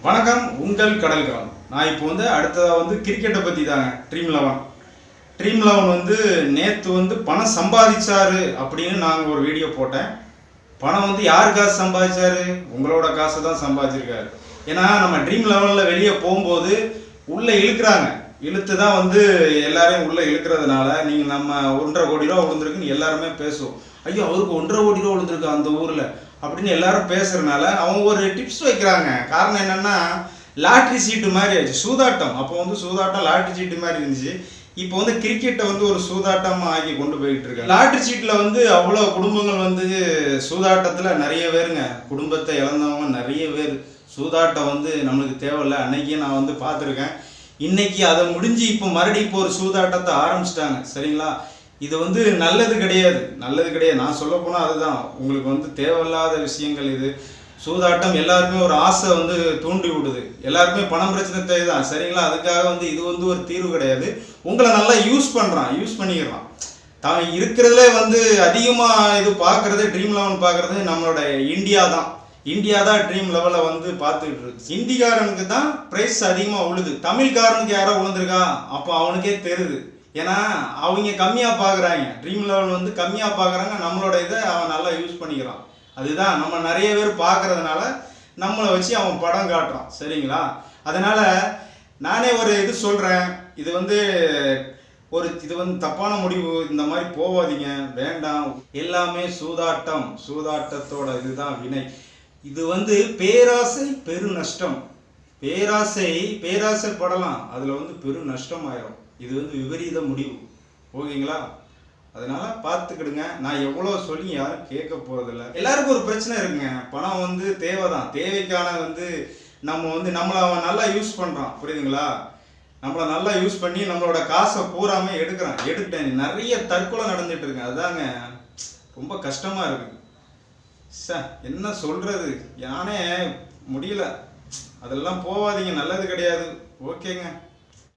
வணக்கம் உங்கள் கடல்காலம். நான் இப்போ அடுத்ததாக கிரிக்கெட்டை பற்றி தாங்க. ட்ரீம் லெவன் நேற்று பணம் சம்பாதிச்சாரு அப்படின்னு நாங்கள் ஒரு வீடியோ போட்டேன். பணம் யார் காசு சம்பாதிச்சாரு? உங்களோட காசை தான் சம்பாதிச்சிருக்காரு. ஏன்னா நம்ம ட்ரீம் லெவனில் வெளியே போகும்போது உள்ளே இழுக்கிறாங்க. இழுத்து தான் எல்லாரையும் உள்ளே இழுக்கிறதுனால நீங்கள் நம்ம 1.5 கோடி ரூபா விழுந்துருக்குன்னு எல்லாருமே பேசுவோம். ஐயோ அவருக்கு 1.5 கோடி ரூபா விழுந்துருக்கு அந்த ஊரில் அப்படின்னு எல்லாரும் பேசுறதுனால அவங்க ஒரு டிப்ஸ் வைக்கிறாங்க. காரணம் என்னன்னா, லாட்ரி சீட்டு மாதிரி ஆயிடுச்சு, சூதாட்டம். அப்போ சூதாட்டம் லாட்ரி சீட்டு மாதிரி இருந்துச்சு. இப்போ கிரிக்கெட்டை ஒரு சூதாட்டமாக ஆக்கி கொண்டு போயிட்டு இருக்காங்க. லாட்ரி சீட்டில் அவ்வளோ குடும்பங்கள் சூதாட்டத்தில் நிறைய பேருங்க, குடும்பத்தை இழந்தவங்க நிறைய பேர். சூதாட்டம் நம்மளுக்கு தேவையில்லை. அன்னைக்கே நான் பார்த்துருக்கேன். இன்னைக்கு அதை முடிஞ்சு இப்போ மறுபடியும் இப்போ ஒரு சூதாட்டத்தை ஆரம்பிச்சிட்டாங்க. சரிங்களா? இது நல்லது கிடையாது. நான் சொல்ல போனால் அதுதான், உங்களுக்கு தேவையில்லாத விஷயங்கள். இது சூதாட்டம் எல்லாருமே ஒரு ஆசை தூண்டி விடுது. எல்லாருமே பணம் பிரச்சனை தேவைதான். சரிங்களா? அதுக்காக இது ஒரு தீர்வு கிடையாது. உங்களை நல்லா யூஸ் பண்ணிக்கிறான். தான் இருக்கிறதுலே அதிகமாக இது பார்க்குறது, ட்ரீம் லெவன் பார்க்குறது நம்மளோட இந்தியா தான் ட்ரீம் லெவலில் பார்த்துக்கிட்டு இருக்கு. ஹிந்திக்காரனுக்கு தான் ப்ரைஸ் அதிகமாக விழுது. தமிழ்காரனுக்கு யாரோ விழுந்திருக்கா அப்போ அவனுக்கே தெரியுது. ஏன்னா அவங்க கம்மியாக பார்க்குறாங்க. ட்ரீம் லெவல் கம்மியாக பார்க்குறாங்க. நம்மளோட இதை அவன் நல்லா யூஸ் பண்ணிக்கிறான். அதுதான் நம்ம நிறைய பேர் பார்க்குறதுனால நம்மளை வச்சு அவன் படம் காட்டுறான். சரிங்களா? அதனால் நானே ஒரு இது சொல்கிறேன். இது தப்பான முடிவு. இந்த மாதிரி போகாதீங்க, வேண்டாம். எல்லாமே சூதாட்டத்தோட இதுதான் வினை. இது பேராசை பெரு நஷ்டம். பேராசை படலாம், அதில் பெரு நஷ்டம் ஆயிரும். இது விபரீத முடிவு. ஓகேங்களா? அதனால பார்த்துக்கிடுங்க. நான் எவ்வளோ சொல்லி யாரும் கேட்க போகிறதில்ல. எல்லாருக்கும் ஒரு பிரச்சனை இருக்குங்க. பணம் தேவைதான். தேவைக்கான நம்மளை அவன் நல்லா யூஸ் பண்ணுறான். புரியுதுங்களா? நம்மளை நல்லா யூஸ் பண்ணி நம்மளோட காசை பூராமே எடுத்துட்டேன். நிறைய தற்கொலை நடந்துட்டு இருக்கு. அதுதாங்க ரொம்ப கஷ்டமாக இருக்குது. என்ன சொல்கிறது, யானே முடியல. அதெல்லாம் போகாதீங்க, நல்லது கிடையாது. ஓகேங்க.